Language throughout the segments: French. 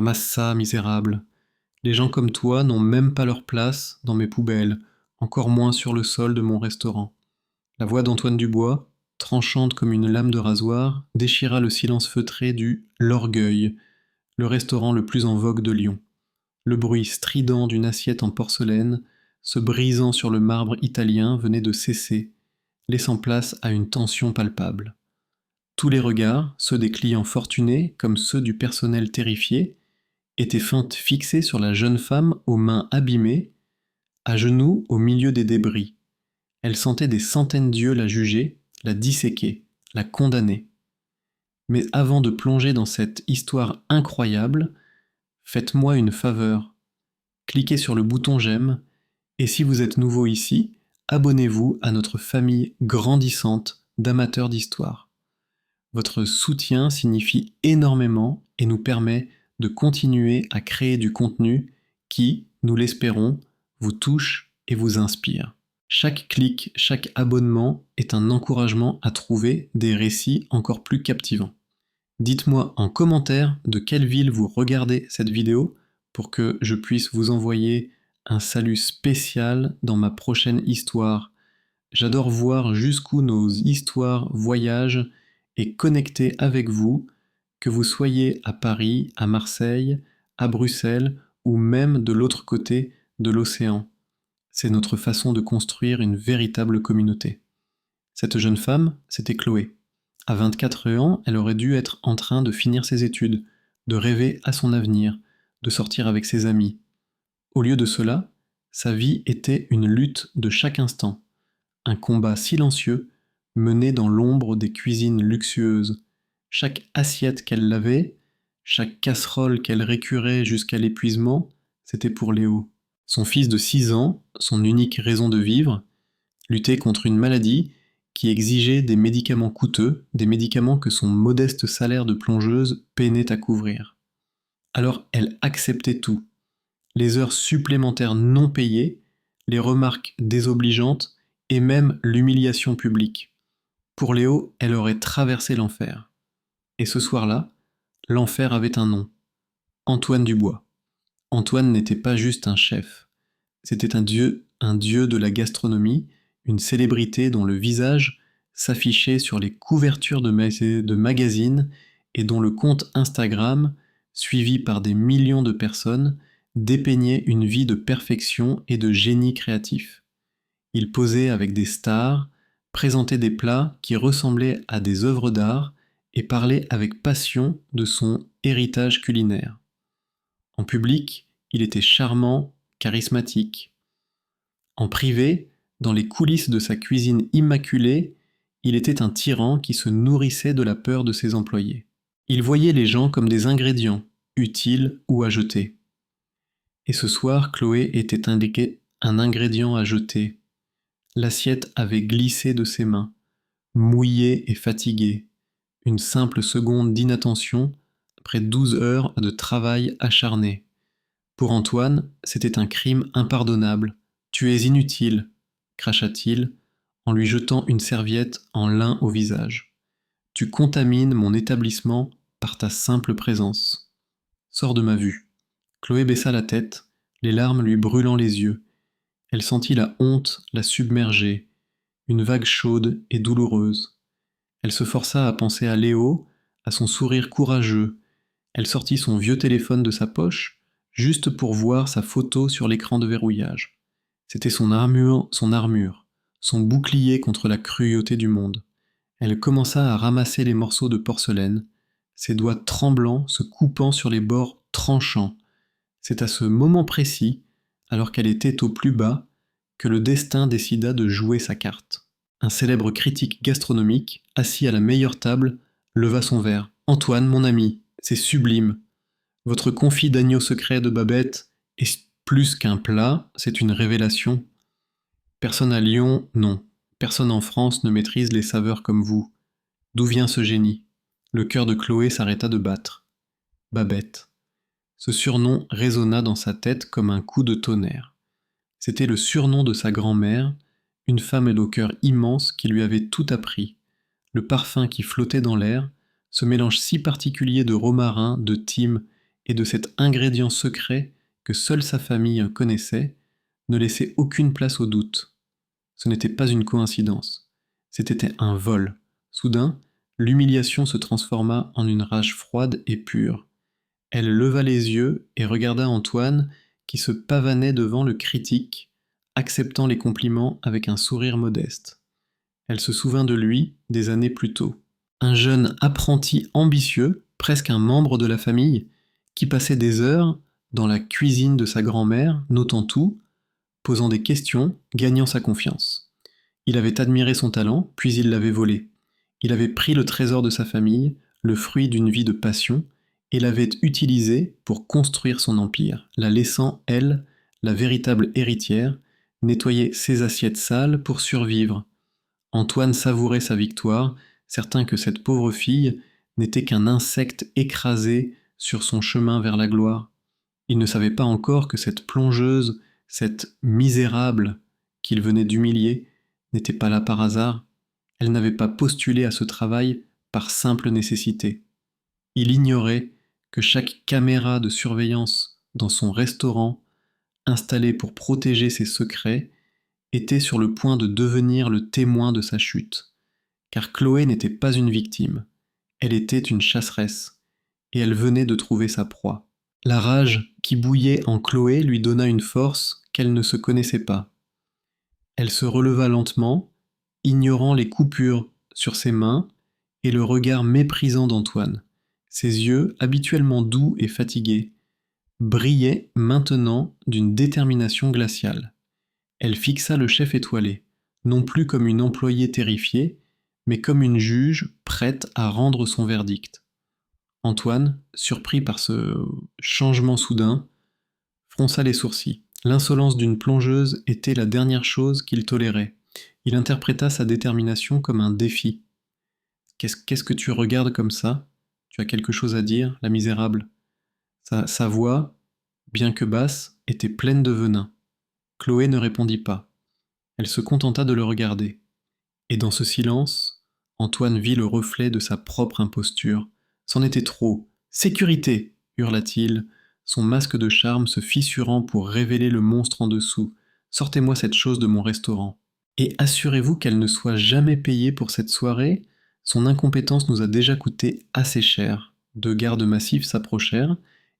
Ramasse ça, misérable. Les gens comme toi n'ont même pas leur place dans mes poubelles, encore moins sur le sol de mon restaurant. La voix d'Antoine Dubois, tranchante comme une lame de rasoir, déchira le silence feutré du L'Orgueil, le restaurant le plus en vogue de Lyon. Le bruit strident d'une assiette en porcelaine, se brisant sur le marbre italien, venait de cesser, laissant place à une tension palpable. Tous les regards, ceux des clients fortunés comme ceux du personnel terrifié, étaient fixés sur la jeune femme aux mains abîmées, à genoux au milieu des débris. Elle sentait des centaines d'yeux la juger, la disséquer, la condamner. Mais avant de plonger dans cette histoire incroyable, faites-moi une faveur. Cliquez sur le bouton j'aime, et si vous êtes nouveau ici, abonnez-vous à notre famille grandissante d'amateurs d'histoire. Votre soutien signifie énormément et nous permet de continuer à créer du contenu qui, nous l'espérons, vous touche et vous inspire. Chaque clic, chaque abonnement est un encouragement à trouver des récits encore plus captivants. Dites-moi en commentaire de quelle ville vous regardez cette vidéo pour que je puisse vous envoyer un salut spécial dans ma prochaine histoire. J'adore voir jusqu'où nos histoires voyagent et connecter avec vous, que vous soyez à Paris, à Marseille, à Bruxelles ou même de l'autre côté de l'océan. C'est notre façon de construire une véritable communauté. Cette jeune femme, c'était Chloé. À 24 ans, elle aurait dû être en train de finir ses études, de rêver à son avenir, de sortir avec ses amis. Au lieu de cela, sa vie était une lutte de chaque instant, un combat silencieux mené dans l'ombre des cuisines luxueuses. Chaque assiette qu'elle lavait, chaque casserole qu'elle récurait jusqu'à l'épuisement, c'était pour Léo. Son fils de 6 ans, son unique raison de vivre, lutter contre une maladie qui exigeait des médicaments coûteux, des médicaments que son modeste salaire de plongeuse peinait à couvrir. Alors elle acceptait tout. Les heures supplémentaires non payées, les remarques désobligeantes et même l'humiliation publique. Pour Léo, elle aurait traversé l'enfer. Et ce soir-là, l'enfer avait un nom. Antoine Dubois. Antoine n'était pas juste un chef. C'était un dieu de la gastronomie, une célébrité dont le visage s'affichait sur les couvertures de magazines et dont le compte Instagram, suivi par des millions de personnes, dépeignait une vie de perfection et de génie créatif. Il posait avec des stars, présentait des plats qui ressemblaient à des œuvres d'art et parlait avec passion de son héritage culinaire. En public, il était charmant, charismatique. En privé, dans les coulisses de sa cuisine immaculée, il était un tyran qui se nourrissait de la peur de ses employés. Il voyait les gens comme des ingrédients, utiles ou à jeter. Et ce soir, Chloé était indiqué un ingrédient à jeter. L'assiette avait glissé de ses mains, mouillée et fatiguée. Une simple seconde d'inattention après 12 heures de travail acharné. Pour Antoine, c'était un crime impardonnable. Tu es inutile, cracha-t-il, en lui jetant une serviette en lin au visage. Tu contamines mon établissement par ta simple présence. Sors de ma vue. Chloé baissa la tête, les larmes lui brûlant les yeux. Elle sentit la honte la submerger, une vague chaude et douloureuse. Elle se força à penser à Léo, à son sourire courageux. Elle sortit son vieux téléphone de sa poche, juste pour voir sa photo sur l'écran de verrouillage. C'était son armure, son bouclier contre la cruauté du monde. Elle commença à ramasser les morceaux de porcelaine, ses doigts tremblants se coupant sur les bords tranchants. C'est à ce moment précis, alors qu'elle était au plus bas, que le destin décida de jouer sa carte. Un célèbre critique gastronomique, assis à la meilleure table, leva son verre. « Antoine, mon ami, c'est sublime. Votre confit d'agneau secret de Babette est plus qu'un plat, c'est une révélation. Personne à Lyon, non. Personne en France ne maîtrise les saveurs comme vous. D'où vient ce génie ?» Le cœur de Chloé s'arrêta de battre. Babette. Ce surnom résonna dans sa tête comme un coup de tonnerre. C'était le surnom de sa grand-mère, une femme au cœur immense qui lui avait tout appris. Le parfum qui flottait dans l'air, ce mélange si particulier de romarin, de thym et de cet ingrédient secret que seule sa famille connaissait, ne laissait aucune place au doute. Ce n'était pas une coïncidence, c'était un vol. Soudain, l'humiliation se transforma en une rage froide et pure. Elle leva les yeux et regarda Antoine qui se pavanait devant le critique, acceptant les compliments avec un sourire modeste. Elle se souvint de lui des années plus tôt. Un jeune apprenti ambitieux, presque un membre de la famille, qui passait des heures dans la cuisine de sa grand-mère, notant tout, posant des questions, gagnant sa confiance. Il avait admiré son talent, puis il l'avait volé. Il avait pris le trésor de sa famille, le fruit d'une vie de passion, et l'avait utilisé pour construire son empire, la laissant, elle, la véritable héritière, nettoyer ses assiettes sales pour survivre. Antoine savourait sa victoire, certain que cette pauvre fille n'était qu'un insecte écrasé sur son chemin vers la gloire. Il ne savait pas encore que cette plongeuse, cette misérable qu'il venait d'humilier, n'était pas là par hasard. Elle n'avait pas postulé à ce travail par simple nécessité. Il ignorait que chaque caméra de surveillance dans son restaurant, installée pour protéger ses secrets, était sur le point de devenir le témoin de sa chute. Car Chloé n'était pas une victime, elle était une chasseresse, et elle venait de trouver sa proie. La rage qui bouillait en Chloé lui donna une force qu'elle ne se connaissait pas. Elle se releva lentement, ignorant les coupures sur ses mains et le regard méprisant d'Antoine. Ses yeux, habituellement doux et fatigués, brillaient maintenant d'une détermination glaciale. Elle fixa le chef étoilé, non plus comme une employée terrifiée, mais comme une juge prête à rendre son verdict. Antoine, surpris par ce changement soudain, fronça les sourcils. L'insolence d'une plongeuse était la dernière chose qu'il tolérait. Il interpréta sa détermination comme un défi. Qu'est-ce que tu regardes comme ça? Tu as quelque chose à dire, la misérable. Sa voix, bien que basse, était pleine de venin. Chloé ne répondit pas. Elle se contenta de le regarder. Et dans ce silence, Antoine vit le reflet de sa propre imposture. C'en était trop. Sécurité! Hurla-t-il, son masque de charme se fissurant pour révéler le monstre en dessous. Sortez-moi cette chose de mon restaurant. Et assurez-vous qu'elle ne soit jamais payée pour cette soirée. Son incompétence nous a déjà coûté assez cher. Deux gardes massifs s'approchèrent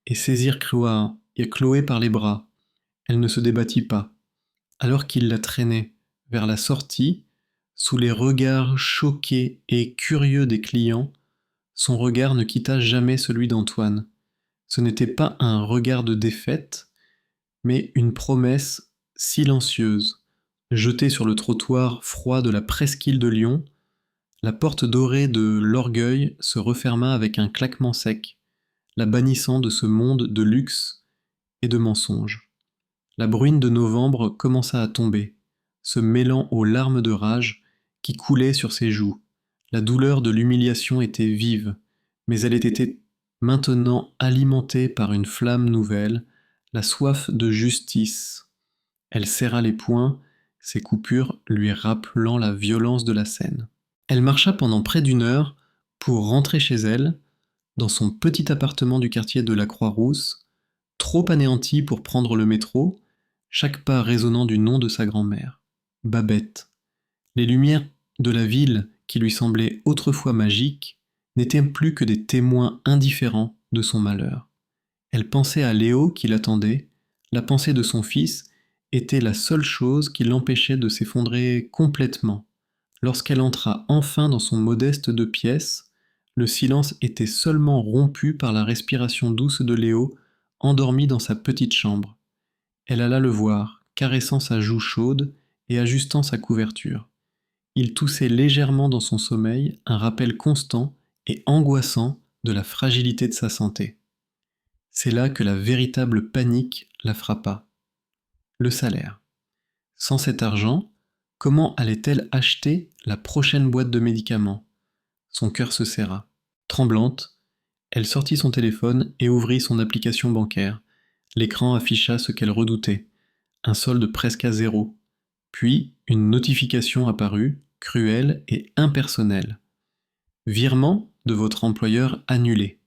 et saisirent Chloé par les bras. Elle ne se débattit pas. Alors qu'il la traînait vers la sortie, sous les regards choqués et curieux des clients, son regard ne quitta jamais celui d'Antoine. Ce n'était pas un regard de défaite, mais une promesse silencieuse. Jetée sur le trottoir froid de la presqu'île de Lyon, la porte dorée de l'orgueil se referma avec un claquement sec, la bannissant de ce monde de luxe et de mensonges. La bruine de novembre commença à tomber, se mêlant aux larmes de rage qui coulaient sur ses joues. La douleur de l'humiliation était vive, mais elle était maintenant alimentée par une flamme nouvelle, la soif de justice. Elle serra les poings, ses coupures lui rappelant la violence de la scène. Elle marcha pendant près d'une heure pour rentrer chez elle, dans son petit appartement du quartier de la Croix-Rousse, trop anéanti pour prendre le métro, chaque pas résonnant du nom de sa grand-mère. Babette. Les lumières de la ville, qui lui semblaient autrefois magiques, n'étaient plus que des témoins indifférents de son malheur. Elle pensait à Léo qui l'attendait, la pensée de son fils était la seule chose qui l'empêchait de s'effondrer complètement. Lorsqu'elle entra enfin dans son modeste 2 pièces, le silence était seulement rompu par la respiration douce de Léo, endormi dans sa petite chambre. Elle alla le voir, caressant sa joue chaude et ajustant sa couverture. Il toussait légèrement dans son sommeil, un rappel constant et angoissant de la fragilité de sa santé. C'est là que la véritable panique la frappa. Le salaire. Sans cet argent, comment allait-elle acheter la prochaine boîte de médicaments? Son cœur se serra. Tremblante, elle sortit son téléphone et ouvrit son application bancaire. L'écran afficha ce qu'elle redoutait, un solde presque à zéro. Puis, une notification apparut, cruelle et impersonnelle. Virement de votre employeur annulé.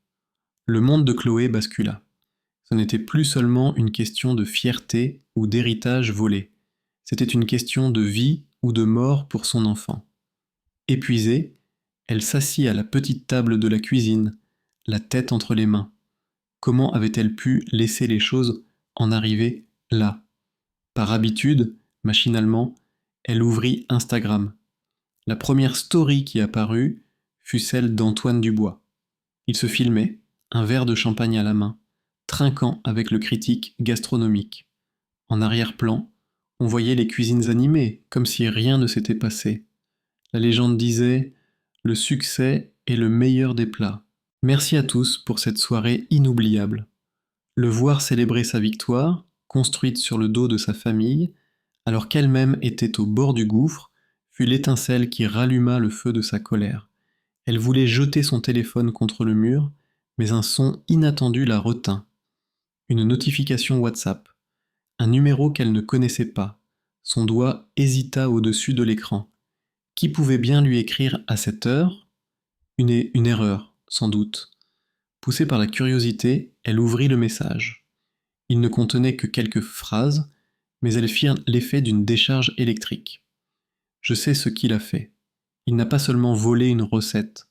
Le monde de Chloé bascula. Ce n'était plus seulement une question de fierté ou d'héritage volé. C'était une question de vie ou de mort pour son enfant. Épuisée, elle s'assit à la petite table de la cuisine, la tête entre les mains. Comment avait-elle pu laisser les choses en arriver là? Par habitude, machinalement, elle ouvrit Instagram. La première story qui apparut fut celle d'Antoine Dubois. Il se filmait, un verre de champagne à la main, trinquant avec le critique gastronomique. En arrière-plan, on voyait les cuisines animées, comme si rien ne s'était passé. La légende disait « Le succès est le meilleur des plats ». Merci à tous pour cette soirée inoubliable. Le voir célébrer sa victoire, construite sur le dos de sa famille, alors qu'elle-même était au bord du gouffre, fut l'étincelle qui ralluma le feu de sa colère. Elle voulait jeter son téléphone contre le mur, mais un son inattendu la retint. Une notification WhatsApp. Un numéro qu'elle ne connaissait pas. Son doigt hésita au-dessus de l'écran. Qui pouvait bien lui écrire à cette heure? Une erreur, sans doute. Poussée par la curiosité, elle ouvrit le message. Il ne contenait que quelques phrases, mais elles firent l'effet d'une décharge électrique. Je sais ce qu'il a fait. Il n'a pas seulement volé une recette.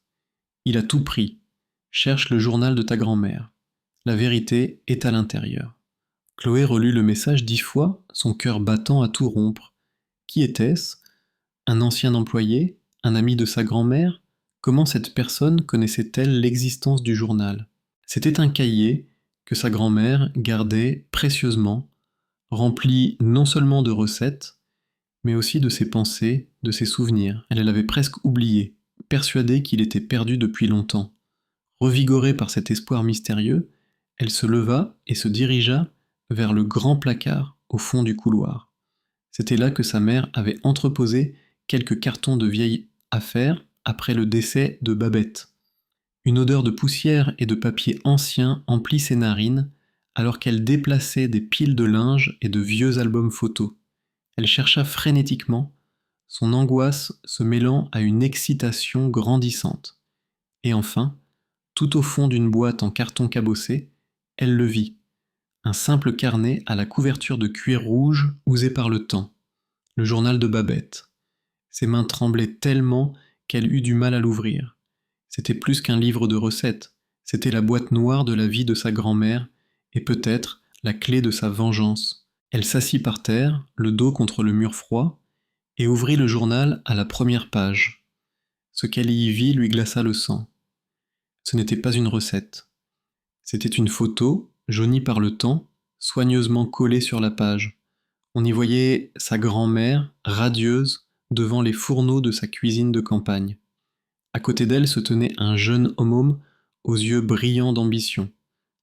Il a tout pris. Cherche le journal de ta grand-mère. La vérité est à l'intérieur. Chloé relut le message 10 fois, son cœur battant à tout rompre. Qui était-ce? Un ancien employé? Un ami de sa grand-mère? Comment cette personne connaissait-elle l'existence du journal? C'était un cahier que sa grand-mère gardait précieusement, rempli non seulement de recettes, mais aussi de ses pensées, de ses souvenirs. Elle l'avait presque oublié, persuadée qu'il était perdu depuis longtemps. Revigorée par cet espoir mystérieux, elle se leva et se dirigea vers le grand placard au fond du couloir. C'était là que sa mère avait entreposé quelques cartons de vieilles affaires après le décès de Babette. Une odeur de poussière et de papier ancien emplit ses narines alors qu'elle déplaçait des piles de linge et de vieux albums photos. Elle chercha frénétiquement, son angoisse se mêlant à une excitation grandissante. Et enfin, tout au fond d'une boîte en carton cabossé, elle le vit. Un simple carnet à la couverture de cuir rouge usé par le temps. Le journal de Babette. Ses mains tremblaient tellement qu'elle eut du mal à l'ouvrir. C'était plus qu'un livre de recettes, c'était la boîte noire de la vie de sa grand-mère, et peut-être la clé de sa vengeance. Elle s'assit par terre, le dos contre le mur froid, et ouvrit le journal à la première page. Ce qu'elle y vit lui glaça le sang. Ce n'était pas une recette. C'était une photo, jaunie par le temps, soigneusement collée sur la page. On y voyait sa grand-mère, radieuse, devant les fourneaux de sa cuisine de campagne. À côté d'elle se tenait un jeune homme aux yeux brillants d'ambition,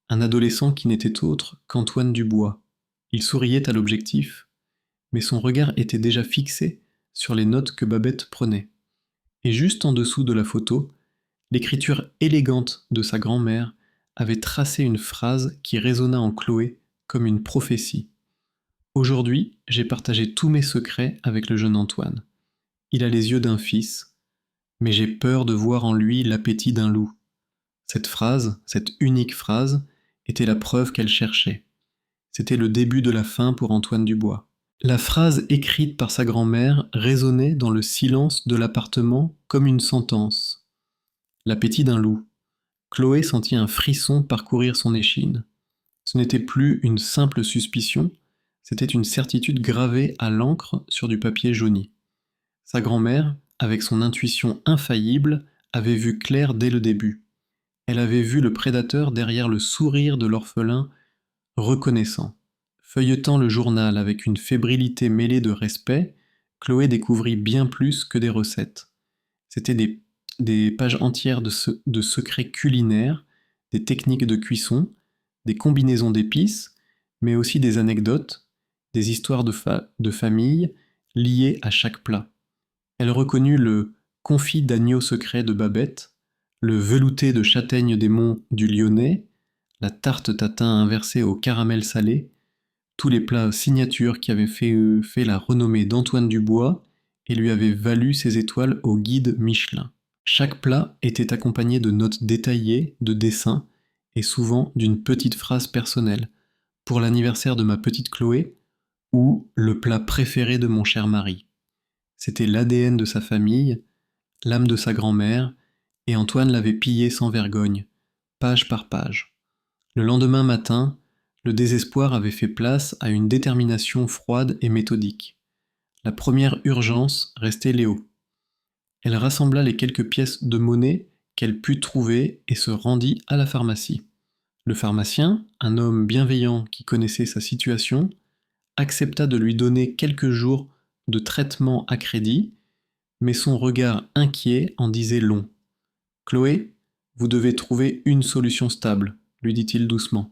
un adolescent qui n'était autre qu'Antoine Dubois. Il souriait à l'objectif, mais son regard était déjà fixé sur les notes que Babette prenait. Et juste en dessous de la photo, l'écriture élégante de sa grand-mère avait tracé une phrase qui résonna en Chloé comme une prophétie. Aujourd'hui, j'ai partagé tous mes secrets avec le jeune Antoine. Il a les yeux d'un fils, mais j'ai peur de voir en lui l'appétit d'un loup. Cette phrase, cette unique phrase, était la preuve qu'elle cherchait. C'était le début de la fin pour Antoine Dubois. La phrase écrite par sa grand-mère résonnait dans le silence de l'appartement comme une sentence. L'appétit d'un loup. Chloé sentit un frisson parcourir son échine. Ce n'était plus une simple suspicion, c'était une certitude gravée à l'encre sur du papier jauni. Sa grand-mère, avec son intuition infaillible, avait vu clair dès le début. Elle avait vu le prédateur derrière le sourire de l'orphelin reconnaissant. Feuilletant le journal avec une fébrilité mêlée de respect, Chloé découvrit bien plus que des recettes. C'était des pages entières de secrets culinaires, des techniques de cuisson, des combinaisons d'épices, mais aussi des anecdotes, des histoires de famille liées à chaque plat. Elle reconnut le confit d'agneau secret de Babette, le velouté de châtaigne des monts du Lyonnais, la tarte tatin inversée au caramel salé, tous les plats signatures qui avaient fait la renommée d'Antoine Dubois et lui avaient valu ses étoiles au guide Michelin. Chaque plat était accompagné de notes détaillées, de dessins et souvent d'une petite phrase personnelle, pour l'anniversaire de ma petite Chloé, ou le plat préféré de mon cher mari. C'était l'ADN de sa famille, l'âme de sa grand-mère, et Antoine l'avait pillé sans vergogne, page par page. Le lendemain matin, le désespoir avait fait place à une détermination froide et méthodique. La première urgence restait Léo. Elle rassembla les quelques pièces de monnaie qu'elle put trouver et se rendit à la pharmacie. Le pharmacien, un homme bienveillant qui connaissait sa situation, accepta de lui donner quelques jours de traitement à crédit, mais son regard inquiet en disait long. « Chloé, vous devez trouver une solution stable, lui dit-il doucement.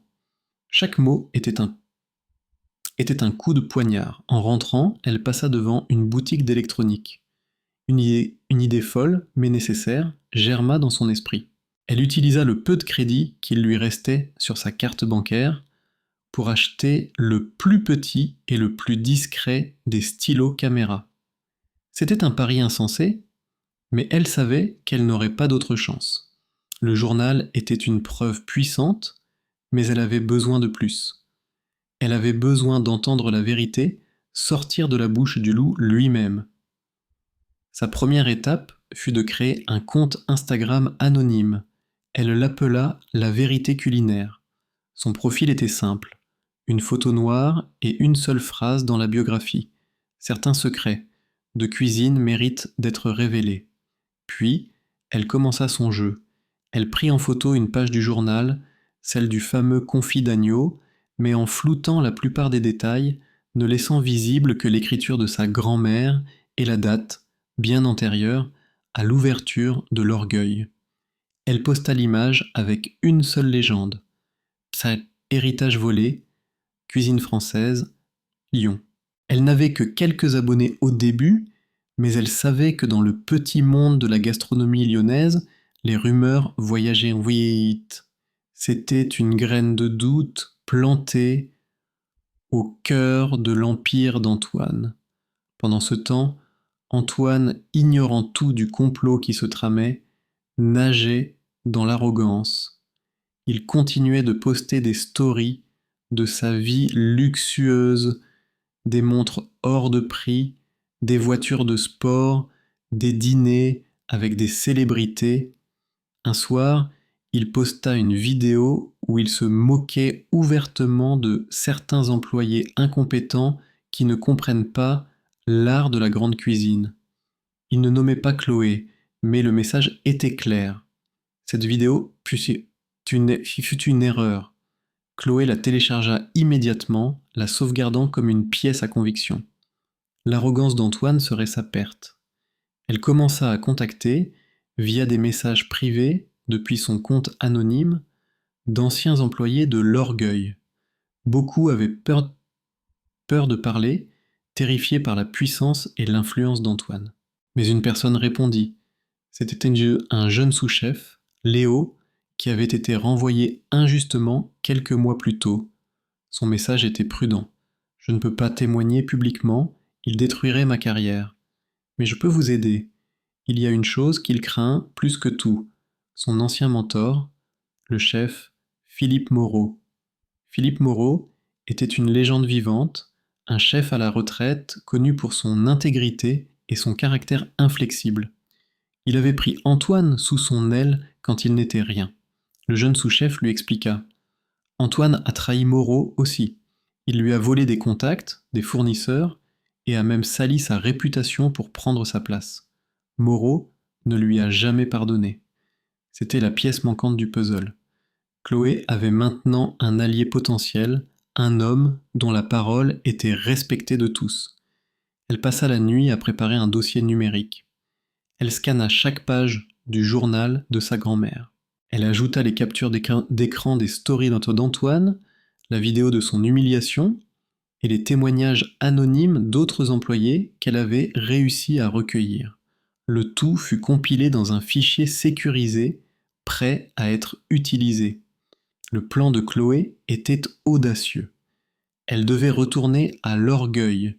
Chaque mot était un coup de poignard. En rentrant, elle passa devant une boutique d'électronique. Une idée folle, mais nécessaire, germa dans son esprit. Elle utilisa le peu de crédit qu'il lui restait sur sa carte bancaire pour acheter le plus petit et le plus discret des stylos caméra. C'était un pari insensé, mais elle savait qu'elle n'aurait pas d'autre chance. Le journal était une preuve puissante, mais elle avait besoin de plus. Elle avait besoin d'entendre la vérité sortir de la bouche du loup lui-même. Sa première étape fut de créer un compte Instagram anonyme. Elle l'appela La Vérité Culinaire. Son profil était simple. Une photo noire et une seule phrase dans la biographie. Certains secrets de cuisine méritent d'être révélés. Puis, elle commença son jeu. Elle prit en photo une page du journal, celle du fameux confit d'agneau, mais en floutant la plupart des détails, ne laissant visible que l'écriture de sa grand-mère et la date, bien antérieure, à l'ouverture de l'orgueil. Elle posta l'image avec une seule légende. Sa héritage volé, cuisine française, Lyon. Elle n'avait que quelques abonnés au début, mais elle savait que dans le petit monde de la gastronomie lyonnaise, les rumeurs voyageaient vite. C'était une graine de doute plantée au cœur de l'empire d'Antoine. Pendant ce temps, Antoine, ignorant tout du complot qui se tramait, nageait dans l'arrogance. Il continuait de poster des stories de sa vie luxueuse, des montres hors de prix, des voitures de sport, des dîners avec des célébrités. Un soir, il posta une vidéo où il se moquait ouvertement de certains employés incompétents qui ne comprennent pas l'art de la grande cuisine. Il ne nommait pas Chloé, mais le message était clair. Cette vidéo fut une erreur. Chloé la téléchargea immédiatement, la sauvegardant comme une pièce à conviction. L'arrogance d'Antoine serait sa perte. Elle commença à contacter, via des messages privés, depuis son compte anonyme, d'anciens employés de l'orgueil. Beaucoup avaient peur de parler, terrifiés par la puissance et l'influence d'Antoine. Mais une personne répondit. C'était un jeune sous-chef, Léo, qui avait été renvoyé injustement quelques mois plus tôt. Son message était prudent. Je ne peux pas témoigner publiquement, il détruirait ma carrière. Mais je peux vous aider. Il y a une chose qu'il craint plus que tout. Son ancien mentor, le chef Philippe Moreau. Philippe Moreau était une légende vivante, un chef à la retraite connu pour son intégrité et son caractère inflexible. Il avait pris Antoine sous son aile quand il n'était rien. Le jeune sous-chef lui expliqua. Antoine a trahi Moreau aussi. Il lui a volé des contacts, des fournisseurs, et a même sali sa réputation pour prendre sa place. Moreau ne lui a jamais pardonné. C'était la pièce manquante du puzzle. Chloé avait maintenant un allié potentiel, un homme dont la parole était respectée de tous. Elle passa la nuit à préparer un dossier numérique. Elle scanna chaque page du journal de sa grand-mère. Elle ajouta les captures d'écran des stories d'Antoine, la vidéo de son humiliation et les témoignages anonymes d'autres employés qu'elle avait réussi à recueillir. Le tout fut compilé dans un fichier sécurisé, prêt à être utilisé. Le plan de Chloé était audacieux. Elle devait retourner à l'orgueil,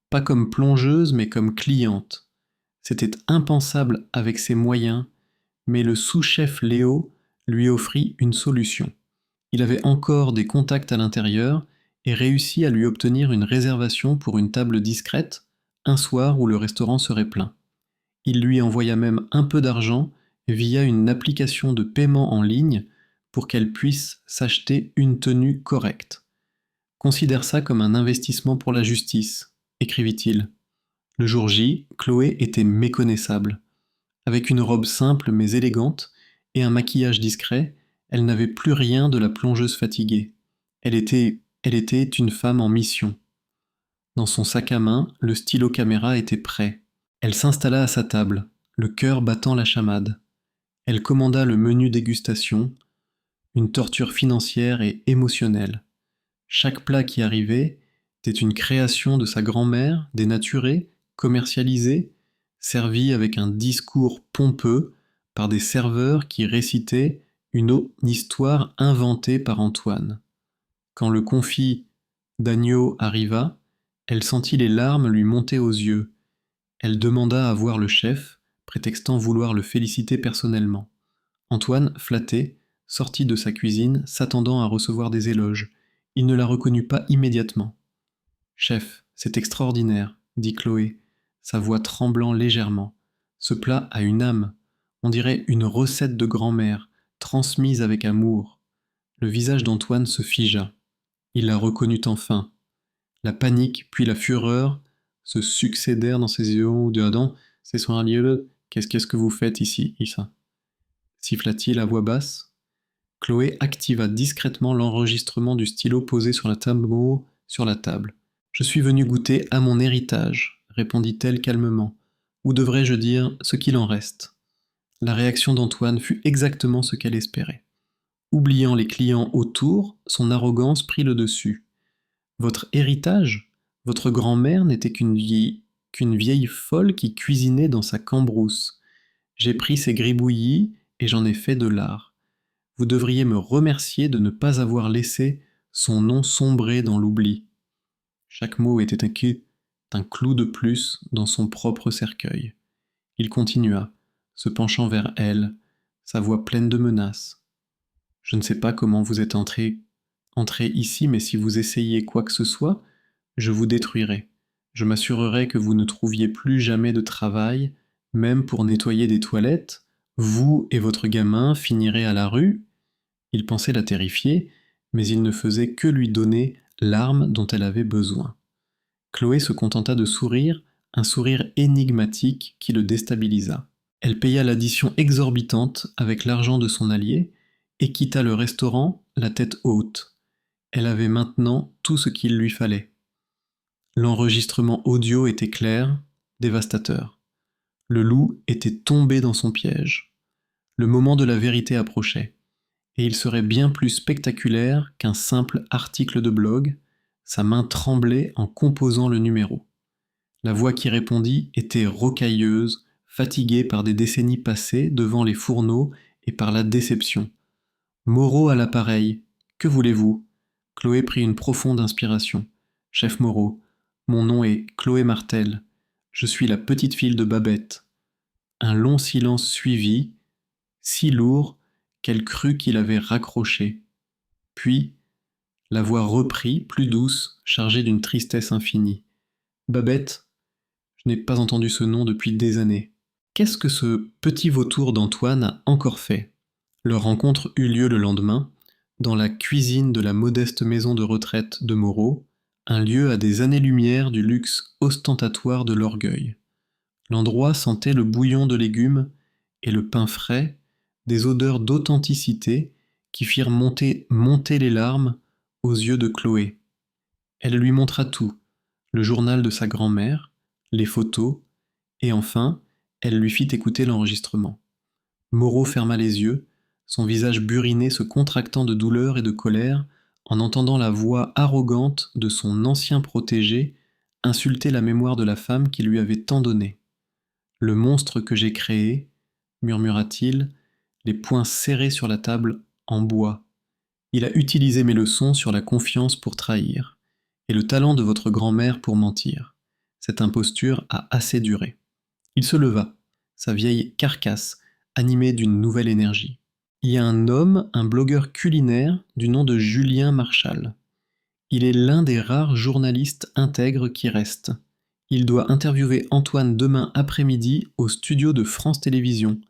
pas comme plongeuse mais comme cliente. C'était impensable avec ses moyens, mais le sous-chef Léo lui offrit une solution. Il avait encore des contacts à l'intérieur et réussit à lui obtenir une réservation pour une table discrète, un soir où le restaurant serait plein. Il lui envoya même un peu d'argent via une application de paiement en ligne pour qu'elle puisse s'acheter une tenue correcte. Considère ça comme un investissement pour la justice, écrivit-il. Le jour J, Chloé était méconnaissable. Avec une robe simple mais élégante et un maquillage discret, elle n'avait plus rien de la plongeuse fatiguée. Elle était une femme en mission. Dans son sac à main, le stylo caméra était prêt. Elle s'installa à sa table, le cœur battant la chamade. Elle commanda le menu dégustation, une torture financière et émotionnelle. Chaque plat qui arrivait était une création de sa grand-mère, dénaturée, commercialisée, servie avec un discours pompeux par des serveurs qui récitaient une histoire inventée par Antoine. Quand le confit d'agneau arriva, elle sentit les larmes lui monter aux yeux. Elle demanda à voir le chef, prétextant vouloir le féliciter personnellement. Antoine, flatté, sortit de sa cuisine, s'attendant à recevoir des éloges. Il ne la reconnut pas immédiatement. Chef, c'est extraordinaire, dit Chloé, sa voix tremblant légèrement. Ce plat a une âme. On dirait une recette de grand-mère, transmise avec amour. Le visage d'Antoine se figea. Il la reconnut enfin. La panique, puis la fureur se succédèrent dans ses yeux. Dedans, c'est son lieu. Qu'est-ce que vous faites ici, Issa siffla-t-il à voix basse. Chloé activa discrètement l'enregistrement du stylo posé sur la table. Je suis venue goûter à mon héritage, répondit-elle calmement. Ou devrais-je dire ce qu'il en reste. La réaction d'Antoine fut exactement ce qu'elle espérait. Oubliant les clients autour, son arrogance prit le dessus. Votre héritage? Votre grand-mère n'était qu'une vieille folle qui cuisinait dans sa cambrousse. J'ai pris ses gribouillis et j'en ai fait de l'art. Vous devriez me remercier de ne pas avoir laissé son nom sombrer dans l'oubli. Chaque mot était un clou de plus dans son propre cercueil. Il continua, se penchant vers elle, sa voix pleine de menaces. Je ne sais pas comment vous êtes entré ici, mais si vous essayez quoi que ce soit, je vous détruirai. Je m'assurerai que vous ne trouviez plus jamais de travail, même pour nettoyer des toilettes. Vous et votre gamin finirez à la rue. Il pensait la terrifier, mais il ne faisait que lui donner l'arme dont elle avait besoin. Chloé se contenta de sourire, un sourire énigmatique qui le déstabilisa. Elle paya l'addition exorbitante avec l'argent de son allié et quitta le restaurant la tête haute. Elle avait maintenant tout ce qu'il lui fallait. L'enregistrement audio était clair, dévastateur. Le loup était tombé dans son piège. Le moment de la vérité approchait, et il serait bien plus spectaculaire qu'un simple article de blog. Sa main tremblait en composant le numéro. La voix qui répondit était rocailleuse, fatiguée par des décennies passées devant les fourneaux et par la déception. Moreau à l'appareil. Que voulez-vous? Chloé prit une profonde inspiration. Chef Moreau, mon nom est Chloé Martel. Je suis la petite fille de Babette. Un long silence suivit, si lourd qu'elle crut qu'il avait raccroché. Puis, la voix reprit, plus douce, chargée d'une tristesse infinie. Babette, je n'ai pas entendu ce nom depuis des années. Qu'est-ce que ce petit vautour d'Antoine a encore fait? Leur rencontre eut lieu le lendemain, dans la cuisine de la modeste maison de retraite de Moreau, un lieu à des années-lumière du luxe ostentatoire de l'orgueil. L'endroit sentait le bouillon de légumes et le pain frais, des odeurs d'authenticité qui firent monter les larmes aux yeux de Chloé. Elle lui montra tout, le journal de sa grand-mère, les photos, et enfin, elle lui fit écouter l'enregistrement. Moreau ferma les yeux, son visage buriné se contractant de douleur et de colère en entendant la voix arrogante de son ancien protégé insulter la mémoire de la femme qui lui avait tant donné. « Le monstre que j'ai créé, murmura-t-il, les poings serrés sur la table en bois. Il a utilisé mes leçons sur la confiance pour trahir, et le talent de votre grand-mère pour mentir. Cette imposture a assez duré. » Il se leva, sa vieille carcasse animée d'une nouvelle énergie. Il y a un homme, un blogueur culinaire du nom de Julien Marchal. Il est l'un des rares journalistes intègres qui restent. Il doit interviewer Antoine demain après-midi au studio de France Télévisions,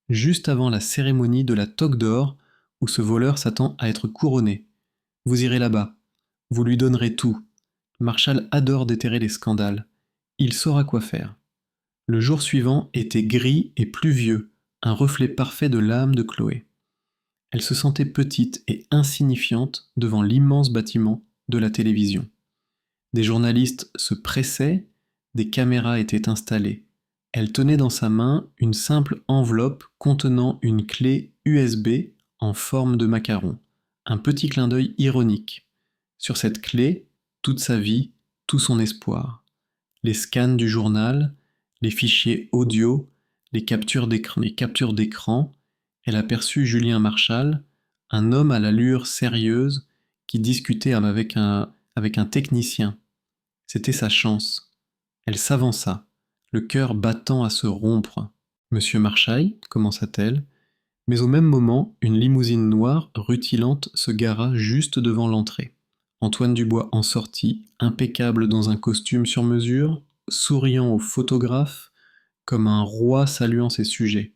juste avant la cérémonie de la Toque d'Or, où ce voleur s'attend à être couronné. Vous irez là-bas. Vous lui donnerez tout. Marchal adore déterrer les scandales. Il saura quoi faire. Le jour suivant était gris et pluvieux, un reflet parfait de l'âme de Chloé. Elle se sentait petite et insignifiante devant l'immense bâtiment de la télévision. Des journalistes se pressaient, des caméras étaient installées. Elle tenait dans sa main une simple enveloppe contenant une clé USB en forme de macaron, un petit clin d'œil ironique. Sur cette clé, toute sa vie, tout son espoir. Les scans du journal, les fichiers audio, les captures d'écran, elle aperçut Julien Marchal, un homme à l'allure sérieuse qui discutait avec un technicien. C'était sa chance. Elle s'avança, le cœur battant à se rompre. Monsieur Marchal, commença-t-elle, mais au même moment, une limousine noire rutilante se gara juste devant l'entrée. Antoine Dubois en sortit, impeccable dans un costume sur mesure, souriant au photographe, comme un roi saluant ses sujets.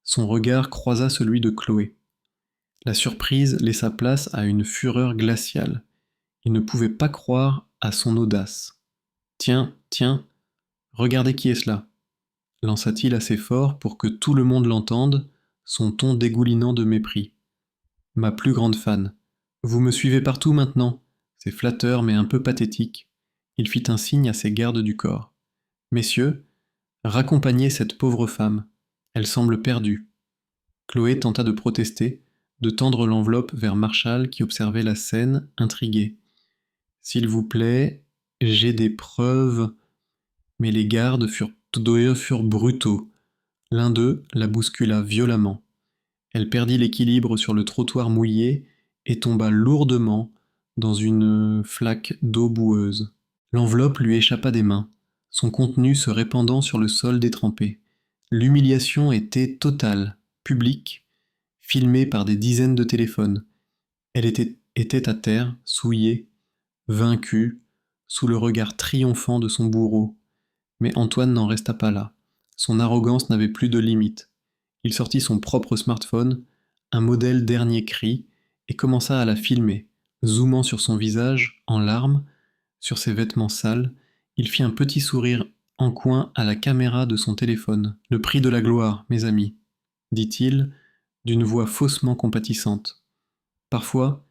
Son regard croisa celui de Chloé. La surprise laissa place à une fureur glaciale. Il ne pouvait pas croire à son audace. « Tiens, tiens, regardez qui est cela » lança-t-il assez fort pour que tout le monde l'entende, son ton dégoulinant de mépris. « Ma plus grande fan. Vous me suivez partout maintenant. C'est flatteur mais un peu pathétique. » Il fit un signe à ses gardes du corps. « Messieurs, raccompagnez cette pauvre femme. Elle semble perdue. » Chloé tenta de protester, de tendre l'enveloppe vers Marchal qui observait la scène, intrigué. « S'il vous plaît, j'ai des preuves. » Mais les gardes furent brutaux. L'un d'eux la bouscula violemment. Elle perdit l'équilibre sur le trottoir mouillé et tomba lourdement dans une flaque d'eau boueuse. L'enveloppe lui échappa des mains, son contenu se répandant sur le sol détrempé. L'humiliation était totale, publique, filmée par des dizaines de téléphones. Elle était à terre, souillée, vaincue, sous le regard triomphant de son bourreau. Mais Antoine n'en resta pas là. Son arrogance n'avait plus de limite. Il sortit son propre smartphone, un modèle dernier cri, et commença à la filmer, zoomant sur son visage, en larmes, sur ses vêtements sales. Il fit un petit sourire en coin à la caméra de son téléphone. « Le prix de la gloire, mes amis, » dit-il, d'une voix faussement compatissante. « Parfois,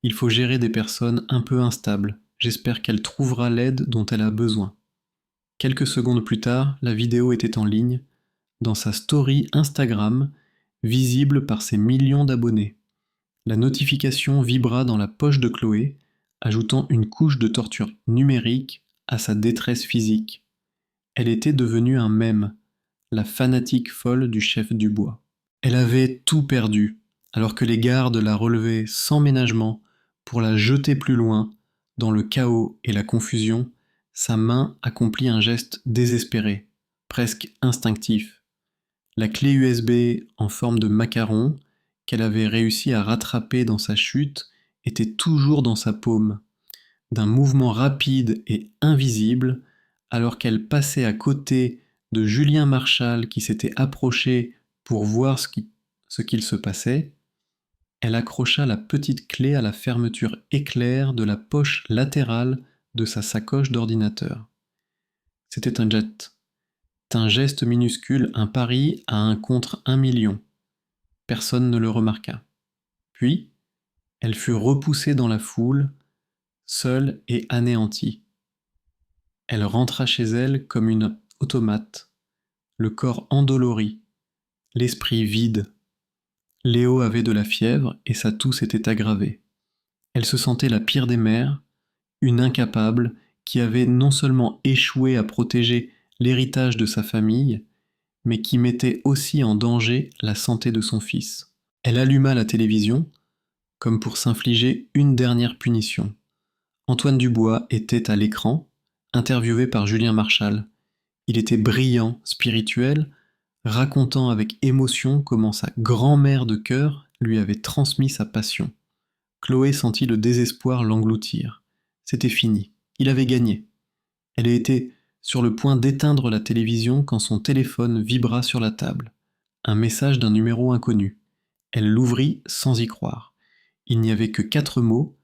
il faut gérer des personnes un peu instables. J'espère qu'elle trouvera l'aide dont elle a besoin. » Quelques secondes plus tard, la vidéo était en ligne, dans sa story Instagram, visible par ses millions d'abonnés. La notification vibra dans la poche de Chloé, ajoutant une couche de torture numérique à sa détresse physique. Elle était devenue un mème, la fanatique folle du chef Dubois. Elle avait tout perdu, alors que les gardes la relevaient sans ménagement pour la jeter plus loin, dans le chaos et la confusion. Sa main accomplit un geste désespéré, presque instinctif. La clé USB en forme de macaron, qu'elle avait réussi à rattraper dans sa chute, était toujours dans sa paume. D'un mouvement rapide et invisible, alors qu'elle passait à côté de Julien Marchal qui s'était approché pour voir ce qu'il se passait, elle accrocha la petite clé à la fermeture éclair de la poche latérale de sa sacoche d'ordinateur. C'était un geste minuscule, un pari à 1 contre 1 million. Personne ne le remarqua. Puis, elle fut repoussée dans la foule, seule et anéantie. Elle rentra chez elle comme une automate, le corps endolori, l'esprit vide. Léo avait de la fièvre et sa toux s'était aggravée. Elle se sentait la pire des mères, une incapable qui avait non seulement échoué à protéger l'héritage de sa famille, mais qui mettait aussi en danger la santé de son fils. Elle alluma la télévision, comme pour s'infliger une dernière punition. Antoine Dubois était à l'écran, interviewé par Julien Marchal. Il était brillant, spirituel, racontant avec émotion comment sa grand-mère de cœur lui avait transmis sa passion. Chloé sentit le désespoir l'engloutir. C'était fini. Il avait gagné. Elle était sur le point d'éteindre la télévision quand son téléphone vibra sur la table. Un message d'un numéro inconnu. Elle l'ouvrit sans y croire. Il n'y avait que 4 mots,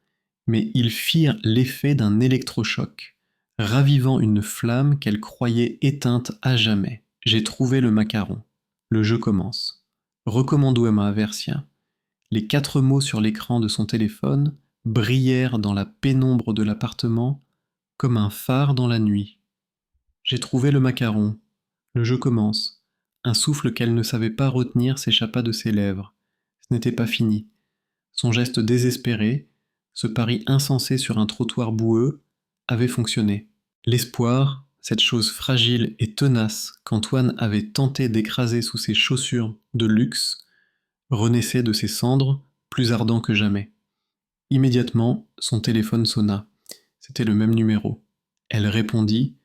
mais ils firent l'effet d'un électrochoc, ravivant une flamme qu'elle croyait éteinte à jamais. J'ai trouvé le macaron. Le jeu commence. Recommando aversia. Les 4 mots sur l'écran de son téléphone brillèrent dans la pénombre de l'appartement comme un phare dans la nuit. J'ai trouvé le macaron. Le jeu commence. Un souffle qu'elle ne savait pas retenir s'échappa de ses lèvres. Ce n'était pas fini. Son geste désespéré, ce pari insensé sur un trottoir boueux, avait fonctionné. L'espoir, cette chose fragile et tenace qu'Antoine avait tenté d'écraser sous ses chaussures de luxe, renaissait de ses cendres, plus ardent que jamais. Immédiatement, son téléphone sonna. C'était le même numéro. Elle répondit,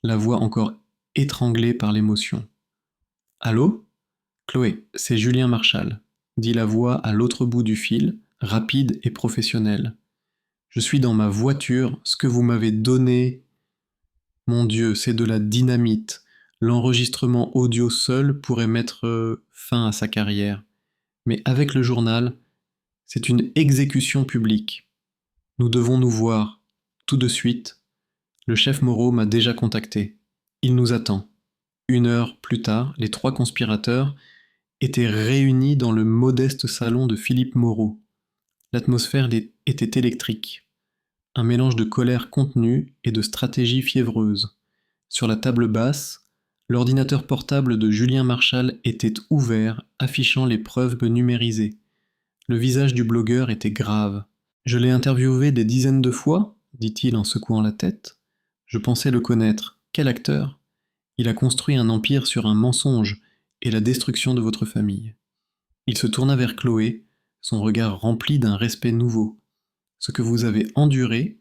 la voix encore étranglée par l'émotion. « Allô ? Chloé, c'est Julien Marchal, » dit la voix à l'autre bout du fil, rapide et professionnelle. « Je suis dans ma voiture, ce que vous m'avez donné... Mon Dieu, c'est de la dynamite. L'enregistrement audio seul pourrait mettre fin à sa carrière. Mais avec le journal, c'est une exécution publique. Nous devons nous voir, tout de suite. Le chef Moreau m'a déjà contacté. Il nous attend. 1 heure plus tard, les 3 conspirateurs étaient réunis dans le modeste salon de Philippe Moreau. L'atmosphère était électrique. Un mélange de colère contenue et de stratégie fiévreuse. Sur la table basse, l'ordinateur portable de Julien Marchal était ouvert, affichant les preuves numérisées. Le visage du blogueur était grave. « Je l'ai interviewé des dizaines de fois, » dit-il en secouant la tête. « Je pensais le connaître. Quel acteur ! Il a construit un empire sur un mensonge et la destruction de votre famille. » Il se tourna vers Chloé, son regard rempli d'un respect nouveau. « Ce que vous avez enduré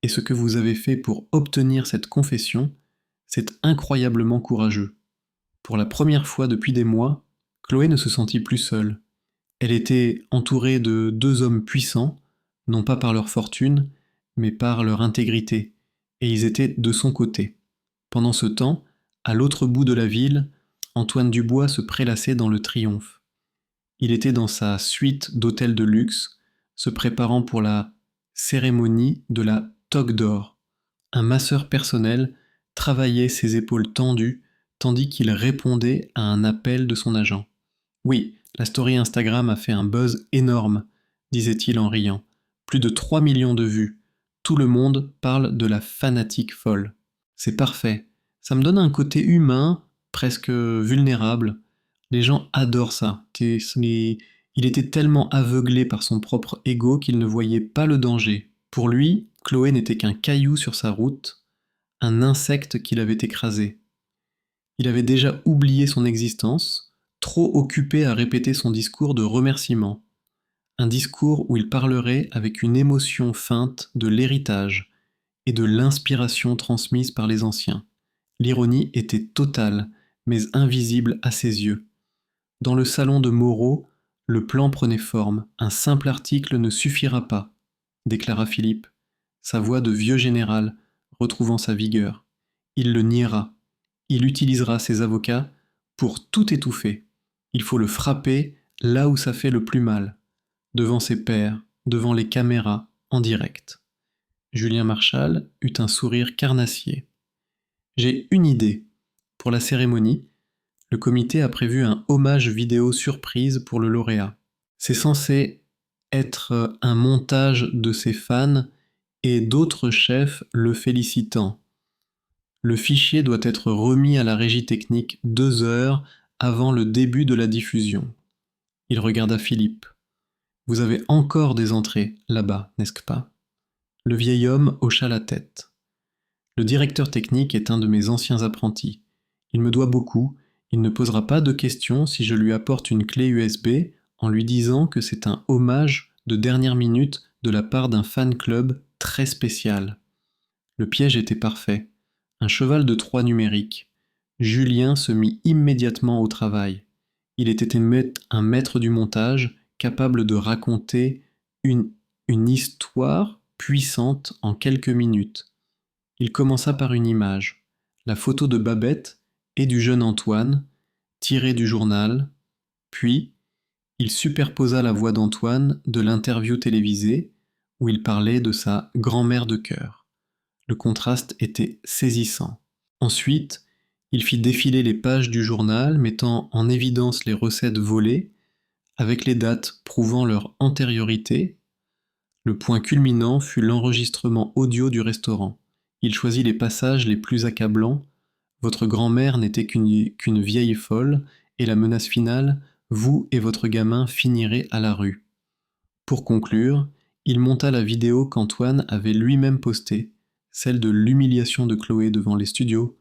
et ce que vous avez fait pour obtenir cette confession, c'est incroyablement courageux. » Pour la première fois depuis des mois, Chloé ne se sentit plus seule. Elle était entourée de 2 hommes puissants, non pas par leur fortune, mais par leur intégrité, et ils étaient de son côté. Pendant ce temps, à l'autre bout de la ville, Antoine Dubois se prélassait dans le triomphe. Il était dans sa suite d'hôtels de luxe, se préparant pour la cérémonie de la toque d'or. Un masseur personnel travaillait ses épaules tendues, tandis qu'il répondait à un appel de son agent. « Oui, la story Instagram a fait un buzz énorme, » disait-il en riant. « Plus de 3 millions de vues. Tout le monde parle de la fanatique folle. C'est parfait. Ça me donne un côté humain, presque vulnérable. Les gens adorent ça. Il était tellement aveuglé par son propre ego qu'il ne voyait pas le danger. Pour lui, Chloé n'était qu'un caillou sur sa route, un insecte qu'il avait écrasé. Il avait déjà oublié son existence, trop occupé à répéter son discours de remerciement. Un discours où il parlerait avec une émotion feinte de l'héritage et de l'inspiration transmise par les anciens. L'ironie était totale, mais invisible à ses yeux. Dans le salon de Moreau, le plan prenait forme. Un simple article ne suffira pas, déclara Philippe, sa voix de vieux général retrouvant sa vigueur. Il le niera. Il utilisera ses avocats pour tout étouffer. Il faut le frapper là où ça fait le plus mal, devant ses pairs, devant les caméras, en direct. Julien Marchal eut un sourire carnassier. « J'ai une idée. Pour la cérémonie, le comité a prévu un hommage vidéo surprise pour le lauréat. C'est censé être un montage de ses fans et d'autres chefs le félicitant. Le fichier doit être remis à la régie technique 2 heures avant le début de la diffusion. » Il regarda Philippe. « Vous avez encore des entrées là-bas, n'est-ce pas ?» Le vieil homme hocha la tête. « Le directeur technique est un de mes anciens apprentis. Il me doit beaucoup. Il ne posera pas de questions si je lui apporte une clé USB en lui disant que c'est un hommage de dernière minute de la part d'un fan club très spécial. » Le piège était parfait. Un cheval de Troie numérique. Julien se mit immédiatement au travail. Il était un maître du montage, capable de raconter une histoire puissante en quelques minutes. Il commença par une image, la photo de Babette et du jeune Antoine, tirée du journal, puis il superposa la voix d'Antoine de l'interview télévisée où il parlait de sa grand-mère de cœur. Le contraste était saisissant. Ensuite, il fit défiler les pages du journal mettant en évidence les recettes volées, avec les dates prouvant leur antériorité. Le point culminant fut l'enregistrement audio du restaurant. Il choisit les passages les plus accablants. Votre grand-mère n'était qu'une vieille folle, et la menace finale, vous et votre gamin finirez à la rue. Pour conclure, il monta la vidéo qu'Antoine avait lui-même postée, celle de l'humiliation de Chloé devant les studios,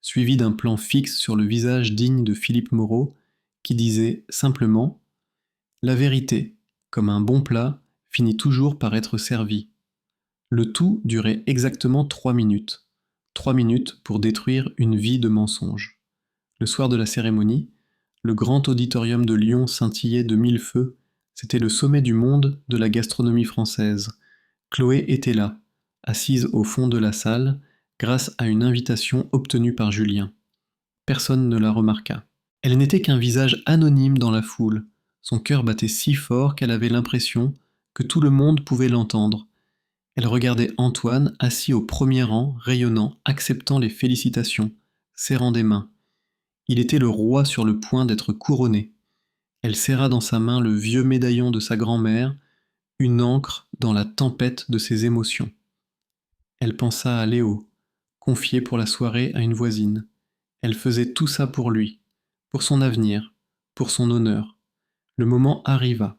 suivie d'un plan fixe sur le visage digne de Philippe Moreau, qui disait simplement « La vérité, comme un bon plat, finit toujours par être servi ». Le tout durait exactement 3 minutes. 3 minutes pour détruire une vie de mensonges. Le soir de la cérémonie, le grand auditorium de Lyon scintillait de mille feux. C'était le sommet du monde de la gastronomie française. Chloé était là, assise au fond de la salle, grâce à une invitation obtenue par Julien. Personne ne la remarqua. Elle n'était qu'un visage anonyme dans la foule. Son cœur battait si fort qu'elle avait l'impression que tout le monde pouvait l'entendre. Elle regardait Antoine assis au premier rang, rayonnant, acceptant les félicitations, serrant des mains. Il était le roi sur le point d'être couronné. Elle serra dans sa main le vieux médaillon de sa grand-mère, une ancre dans la tempête de ses émotions. Elle pensa à Léo, confié pour la soirée à une voisine. Elle faisait tout ça pour lui, pour son avenir, pour son honneur. Le moment arriva.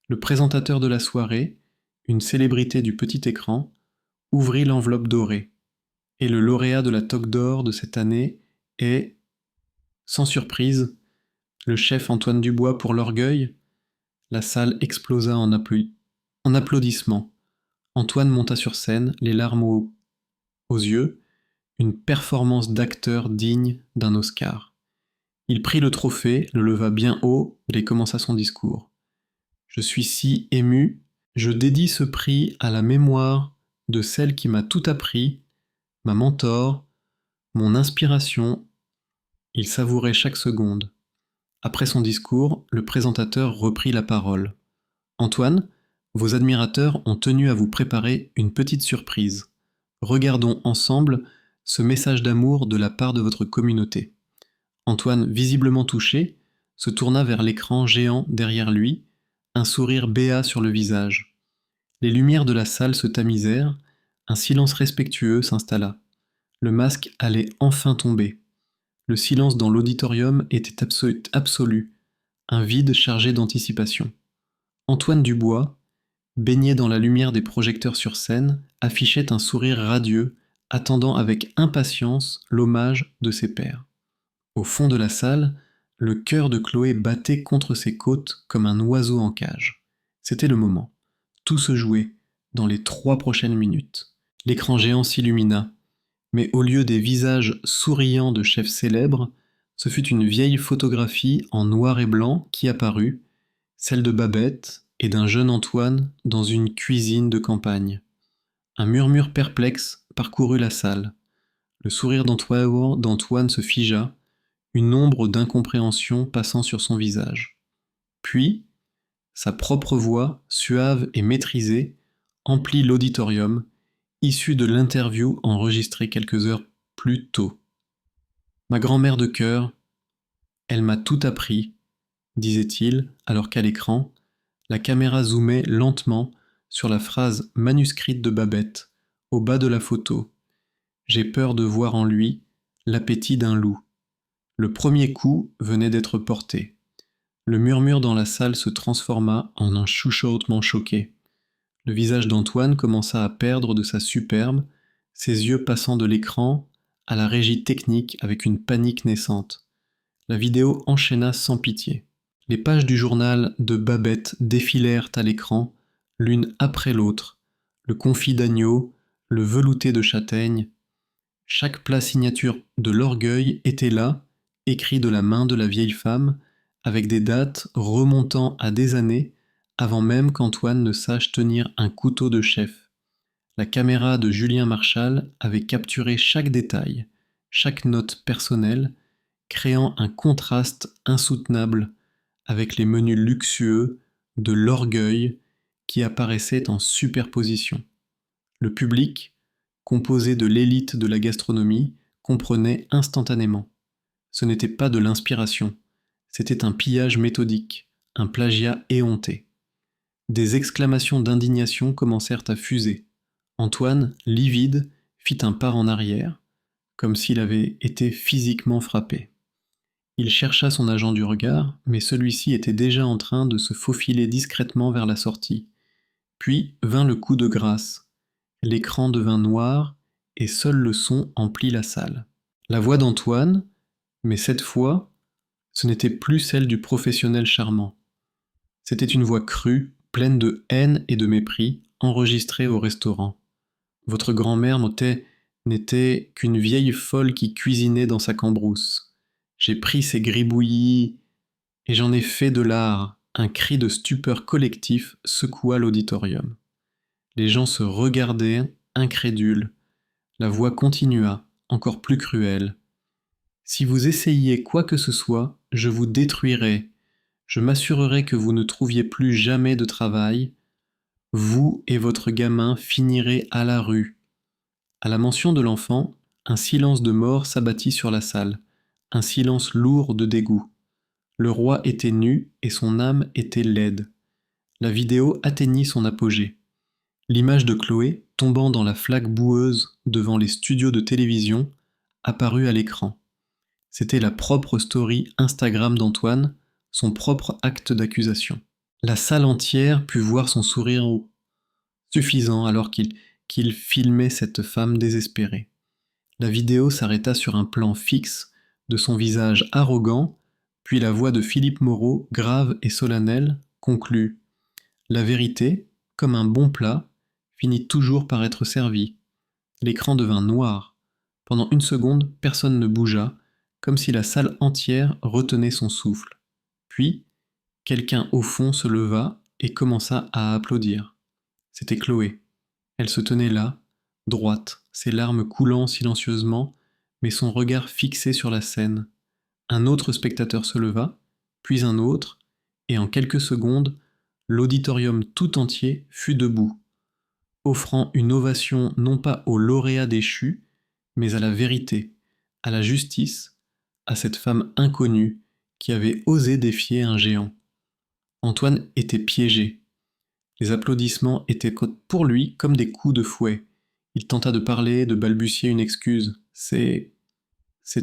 Le présentateur de la soirée, une célébrité du petit écran, ouvrit l'enveloppe dorée. Et le lauréat de la Toque d'Or de cette année est, sans surprise, le chef Antoine Dubois pour l'orgueil. La salle explosa en applaudissements. Antoine monta sur scène, les larmes aux yeux, une performance d'acteur digne d'un Oscar. Il prit le trophée, le leva bien haut et commença son discours. Je suis si ému, je dédie ce prix à la mémoire de celle qui m'a tout appris, ma mentor, mon inspiration. Il savourait chaque seconde. Après son discours, le présentateur reprit la parole. Antoine, vos admirateurs ont tenu à vous préparer une petite surprise. Regardons ensemble ce message d'amour de la part de votre communauté. Antoine, visiblement touché, se tourna vers l'écran géant derrière lui, un sourire béat sur le visage. Les lumières de la salle se tamisèrent, un silence respectueux s'installa. Le masque allait enfin tomber. Le silence dans l'auditorium était absolu, un vide chargé d'anticipation. Antoine Dubois, baigné dans la lumière des projecteurs sur scène, affichait un sourire radieux, attendant avec impatience l'hommage de ses pairs. Au fond de la salle, le cœur de Chloé battait contre ses côtes comme un oiseau en cage. C'était le moment. Tout se jouait dans les 3 prochaines minutes. L'écran géant s'illumina, mais au lieu des visages souriants de chefs célèbres, ce fut une vieille photographie en noir et blanc qui apparut, celle de Babette et d'un jeune Antoine dans une cuisine de campagne. Un murmure perplexe parcourut la salle. Le sourire d'Antoine se figea, une ombre d'incompréhension passant sur son visage. Puis, sa propre voix, suave et maîtrisée, emplit l'auditorium, issue de l'interview enregistrée quelques heures plus tôt. Ma grand-mère de cœur, elle m'a tout appris, disait-il, alors qu'à l'écran, la caméra zoomait lentement sur la phrase manuscrite de Babette, au bas de la photo. J'ai peur de voir en lui l'appétit d'un loup. Le premier coup venait d'être porté. Le murmure dans la salle se transforma en un chuchotement choqué. Le visage d'Antoine commença à perdre de sa superbe, ses yeux passant de l'écran à la régie technique avec une panique naissante. La vidéo enchaîna sans pitié. Les pages du journal de Babette défilèrent à l'écran, l'une après l'autre, le confit d'agneau, le velouté de châtaigne. Chaque plat signature de l'orgueil était là, écrit de la main de la vieille femme, avec des dates remontant à des années, avant même qu'Antoine ne sache tenir un couteau de chef. La caméra de Julien Marchal avait capturé chaque détail, chaque note personnelle, créant un contraste insoutenable avec les menus luxueux de l'orgueil qui apparaissaient en superposition. Le public, composé de l'élite de la gastronomie, comprenait instantanément. Ce n'était pas de l'inspiration, c'était un pillage méthodique, un plagiat éhonté. Des exclamations d'indignation commencèrent à fuser. Antoine, livide, fit un pas en arrière, comme s'il avait été physiquement frappé. Il chercha son agent du regard, mais celui-ci était déjà en train de se faufiler discrètement vers la sortie. Puis vint le coup de grâce. L'écran devint noir et seul le son emplit la salle. La voix d'Antoine, mais cette fois, ce n'était plus celle du professionnel charmant. C'était une voix crue, pleine de haine et de mépris, enregistrée au restaurant. Votre grand-mère n'était qu'une vieille folle qui cuisinait dans sa cambrousse. J'ai pris ces gribouillis et j'en ai fait de l'art. Un cri de stupeur collectif secoua l'auditorium. Les gens se regardaient, incrédules. La voix continua, encore plus cruelle. Si vous essayiez quoi que ce soit, je vous détruirais. Je m'assurerai que vous ne trouviez plus jamais de travail. Vous et votre gamin finirez à la rue. À la mention de l'enfant, un silence de mort s'abattit sur la salle, un silence lourd de dégoût. Le roi était nu et son âme était laide. La vidéo atteignit son apogée. L'image de Chloé, tombant dans la flaque boueuse devant les studios de télévision, apparut à l'écran. C'était la propre story Instagram d'Antoine, son propre acte d'accusation. La salle entière put voir son sourire suffisant alors qu'il filmait cette femme désespérée. La vidéo s'arrêta sur un plan fixe de son visage arrogant, puis la voix de Philippe Moreau, grave et solennelle, conclut « La vérité, comme un bon plat, finit toujours par être servie. » L'écran devint noir. Pendant une seconde, personne ne bougea, comme si la salle entière retenait son souffle. Puis, quelqu'un au fond se leva et commença à applaudir. C'était Chloé. Elle se tenait là, droite, ses larmes coulant silencieusement, mais son regard fixé sur la scène. Un autre spectateur se leva, puis un autre, et en quelques secondes, l'auditorium tout entier fut debout, offrant une ovation non pas au lauréat déchu, mais à la vérité, à la justice, à cette femme inconnue qui avait osé défier un géant. Antoine était piégé. Les applaudissements étaient pour lui comme des coups de fouet. Il tenta de parler, de balbutier une excuse. C'est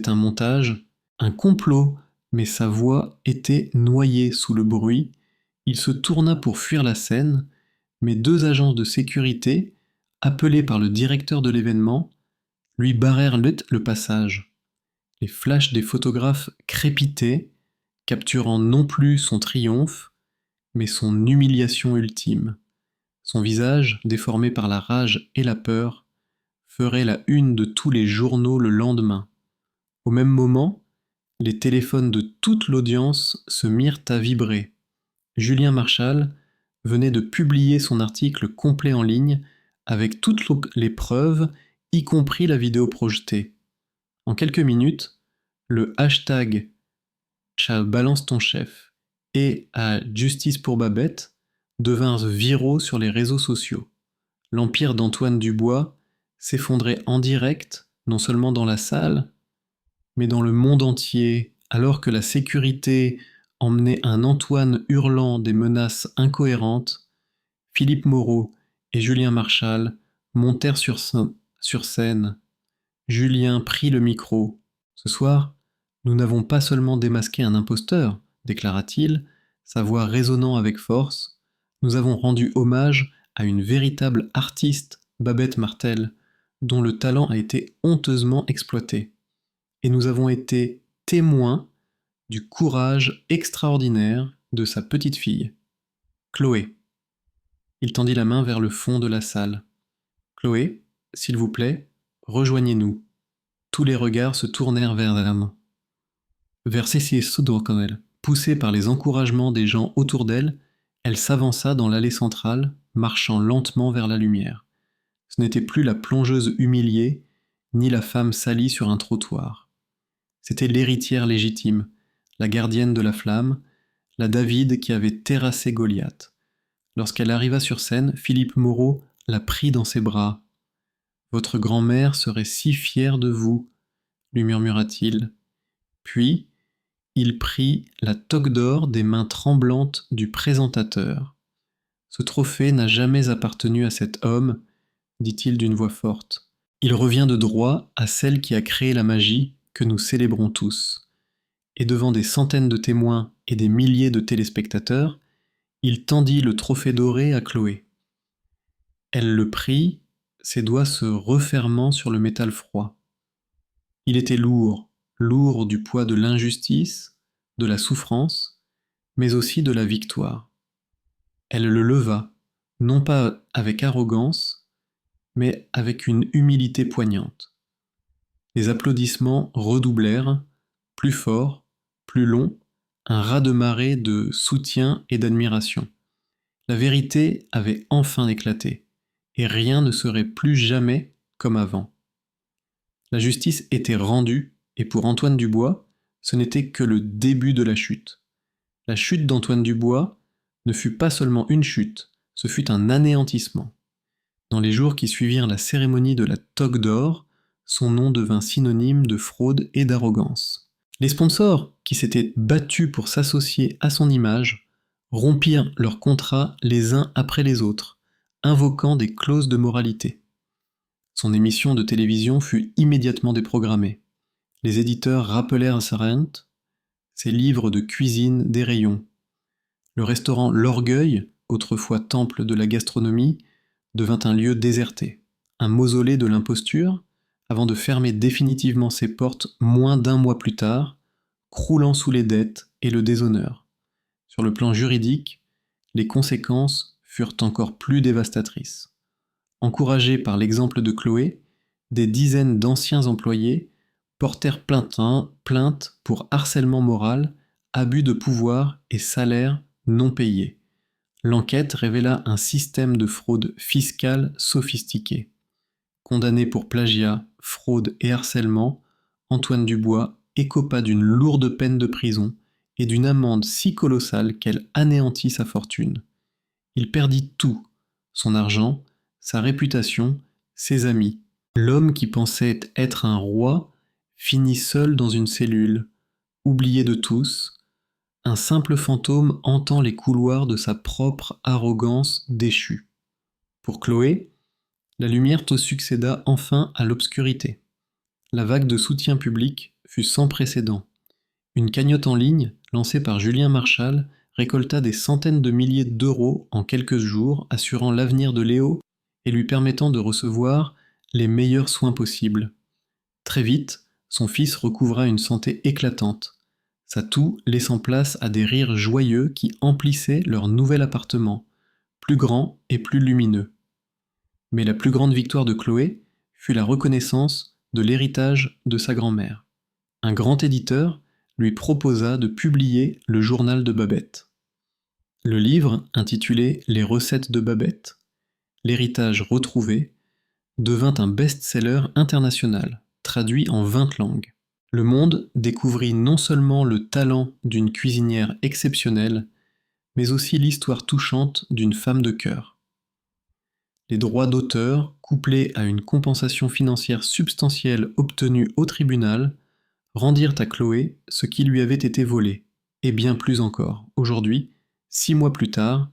un montage, un complot, mais sa voix était noyée sous le bruit. Il se tourna pour fuir la scène, mais deux agents de sécurité, appelés par le directeur de l'événement, lui barrèrent le passage. Les flashs des photographes crépitaient, capturant non plus son triomphe, mais son humiliation ultime. Son visage, déformé par la rage et la peur, ferait la une de tous les journaux le lendemain. Au même moment, les téléphones de toute l'audience se mirent à vibrer. Julien Marchal venait de publier son article complet en ligne avec toutes les preuves, y compris la vidéo projetée. En quelques minutes, le hashtag #balance ton chef et à Justice pour Babette devinrent viraux sur les réseaux sociaux. L'empire d'Antoine Dubois s'effondrait en direct, non seulement dans la salle, mais dans le monde entier, alors que la sécurité emmenait un Antoine hurlant des menaces incohérentes. Philippe Moreau et Julien Marchal montèrent sur scène. Julien prit le micro. « Ce soir, nous n'avons pas seulement démasqué un imposteur, déclara-t-il, sa voix résonnant avec force, nous avons rendu hommage à une véritable artiste, Babette Martel, dont le talent a été honteusement exploité. Et nous avons été témoins du courage extraordinaire de sa petite fille, Chloé. » Il tendit la main vers le fond de la salle. « Chloé, s'il vous plaît, rejoignez-nous. » Tous les regards se tournèrent vers la main. Vers Cécile Sodoconnell, poussée par les encouragements des gens autour d'elle, Elle s'avança dans l'allée centrale, marchant lentement vers la lumière. Ce n'était plus la plongeuse humiliée, ni la femme salie sur un trottoir. C'était l'héritière légitime, la gardienne de la flamme, la David qui avait terrassé Goliath. Lorsqu'elle arriva sur scène, Philippe Moreau la prit dans ses bras. « Votre grand-mère serait si fière de vous, » lui murmura-t-il. Puis, il prit la toque d'or des mains tremblantes du présentateur. « Ce trophée n'a jamais appartenu à cet homme, » dit-il d'une voix forte. « Il revient de droit à celle qui a créé la magie que nous célébrons tous. » Et devant des centaines de témoins et des milliers de téléspectateurs, il tendit le trophée doré à Chloé. Elle le prit, ses doigts se refermant sur le métal froid. Il était lourd, lourd du poids de l'injustice, de la souffrance, mais aussi de la victoire. Elle le leva, non pas avec arrogance, mais avec une humilité poignante. Les applaudissements redoublèrent, plus forts, plus longs, un raz-de-marée de soutien et d'admiration. La vérité avait enfin éclaté, et rien ne serait plus jamais comme avant. La justice était rendue, et pour Antoine Dubois, ce n'était que le début de la chute. La chute d'Antoine Dubois ne fut pas seulement une chute, ce fut un anéantissement. Dans les jours qui suivirent la cérémonie de la toque d'or, son nom devint synonyme de fraude et d'arrogance. Les sponsors, qui s'étaient battus pour s'associer à son image, rompirent leurs contrats les uns après les autres, invoquant des clauses de moralité. Son émission de télévision fut immédiatement déprogrammée. Les éditeurs rappelèrent Sarent, ses livres de cuisine des rayons. Le restaurant L'Orgueil, autrefois temple de la gastronomie, devint un lieu déserté, un mausolée de l'imposture, avant de fermer définitivement ses portes moins d'un mois plus tard, croulant sous les dettes et le déshonneur. Sur le plan juridique, les conséquences furent encore plus dévastatrices. Encouragés par l'exemple de Chloé, des dizaines d'anciens employés portèrent plainte pour harcèlement moral, abus de pouvoir et salaires non payés. L'enquête révéla un système de fraude fiscale sophistiqué. Condamné pour plagiat, fraude et harcèlement, Antoine Dubois écopa d'une lourde peine de prison et d'une amende si colossale qu'elle anéantit sa fortune. Il perdit tout, son argent, sa réputation, ses amis. L'homme qui pensait être un roi finit seul dans une cellule, oublié de tous. Un simple fantôme hantant les couloirs de sa propre arrogance déchue. Pour Chloé, la lumière succéda enfin à l'obscurité. La vague de soutien public fut sans précédent. Une cagnotte en ligne, lancée par Julien Marchal, récolta des centaines de milliers d'euros en quelques jours, assurant l'avenir de Léo et lui permettant de recevoir les meilleurs soins possibles. Très vite, son fils recouvra une santé éclatante, sa toux laissant place à des rires joyeux qui emplissaient leur nouvel appartement, plus grand et plus lumineux. Mais la plus grande victoire de Chloé fut la reconnaissance de l'héritage de sa grand-mère. Un grand éditeur lui proposa de publier le journal de Babette. Le livre, intitulé « Les recettes de Babette, l'héritage retrouvé », devint un best-seller international, traduit en 20 langues. Le monde découvrit non seulement le talent d'une cuisinière exceptionnelle, mais aussi l'histoire touchante d'une femme de cœur. Les droits d'auteur, couplés à une compensation financière substantielle obtenue au tribunal, rendirent à Chloé ce qui lui avait été volé, et bien plus encore. Aujourd'hui, 6 mois plus tard,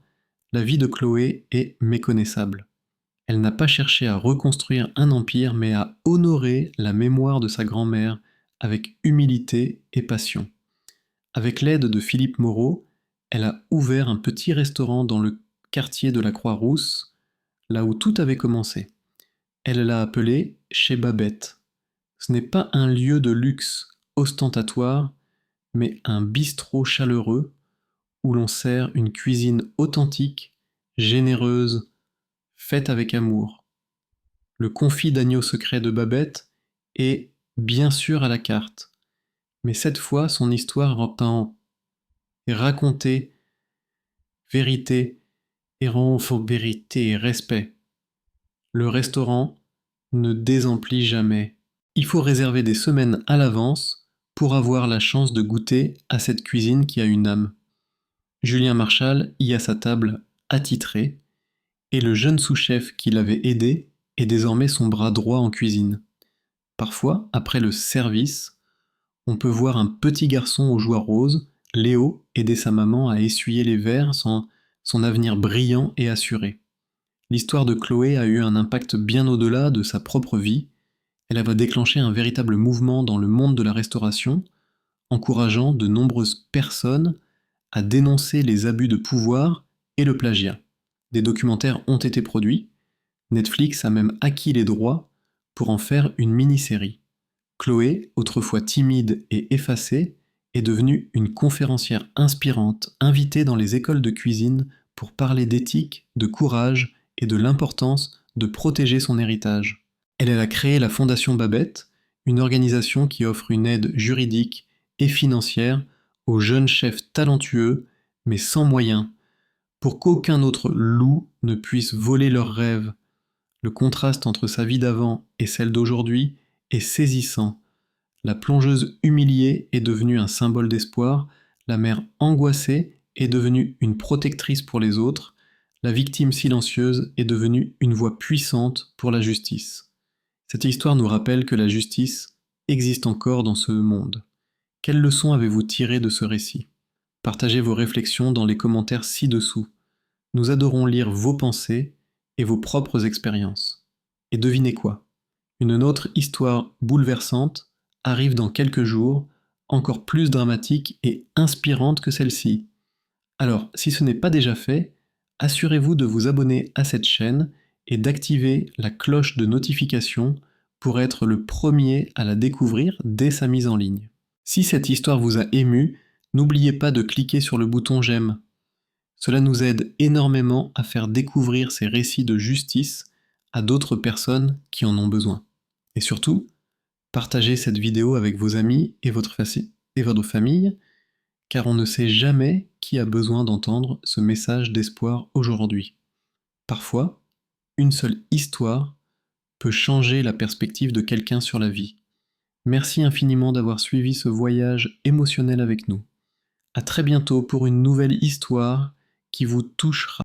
la vie de Chloé est méconnaissable. Elle n'a pas cherché à reconstruire un empire, mais à honorer la mémoire de sa grand-mère avec humilité et passion. Avec l'aide de Philippe Moreau, elle a ouvert un petit restaurant dans le quartier de la Croix-Rousse, là où tout avait commencé. Elle l'a appelé « Chez Babette ». Ce n'est pas un lieu de luxe ostentatoire, mais un bistrot chaleureux où l'on sert une cuisine authentique, généreuse, faite avec amour. Le confit d'agneau secret de Babette est bien sûr à la carte, mais cette fois son histoire est racontée vérité, vérité et respect. Le restaurant ne désemplit jamais. Il faut réserver des semaines à l'avance pour avoir la chance de goûter à cette cuisine qui a une âme. Julien Marchal y a sa table attitrée, et le jeune sous-chef qui l'avait aidé est désormais son bras droit en cuisine. Parfois, après le service, on peut voir un petit garçon aux joies roses, Léo, aider sa maman à essuyer les verres, son avenir brillant et assuré. L'histoire de Chloé a eu un impact bien au-delà de sa propre vie. Elle va déclencher un véritable mouvement dans le monde de la restauration, encourageant de nombreuses personnes à dénoncer les abus de pouvoir et le plagiat. Des documentaires ont été produits. Netflix a même acquis les droits pour en faire une mini-série. Chloé, autrefois timide et effacée, est devenue une conférencière inspirante, invitée dans les écoles de cuisine pour parler d'éthique, de courage et de l'importance de protéger son héritage. Elle a créé la Fondation Babette, une organisation qui offre une aide juridique et financière aux jeunes chefs talentueux, mais sans moyens, pour qu'aucun autre loup ne puisse voler leurs rêves. Le contraste entre sa vie d'avant et celle d'aujourd'hui est saisissant. La plongeuse humiliée est devenue un symbole d'espoir, la mère angoissée est devenue une protectrice pour les autres, la victime silencieuse est devenue une voix puissante pour la justice. Cette histoire nous rappelle que la justice existe encore dans ce monde. Quelles leçons avez-vous tirées de ce récit ? Partagez vos réflexions dans les commentaires ci-dessous. Nous adorons lire vos pensées et vos propres expériences. Et devinez quoi ? Une autre histoire bouleversante arrive dans quelques jours, encore plus dramatique et inspirante que celle-ci. Alors, si ce n'est pas déjà fait, assurez-vous de vous abonner à cette chaîne et d'activer la cloche de notification pour être le premier à la découvrir dès sa mise en ligne. Si cette histoire vous a ému, n'oubliez pas de cliquer sur le bouton j'aime. Cela nous aide énormément à faire découvrir ces récits de justice à d'autres personnes qui en ont besoin. Et surtout, partagez cette vidéo avec vos amis et votre famille, car on ne sait jamais qui a besoin d'entendre ce message d'espoir aujourd'hui. Parfois, une seule histoire peut changer la perspective de quelqu'un sur la vie. Merci infiniment d'avoir suivi ce voyage émotionnel avec nous. À très bientôt pour une nouvelle histoire qui vous touchera.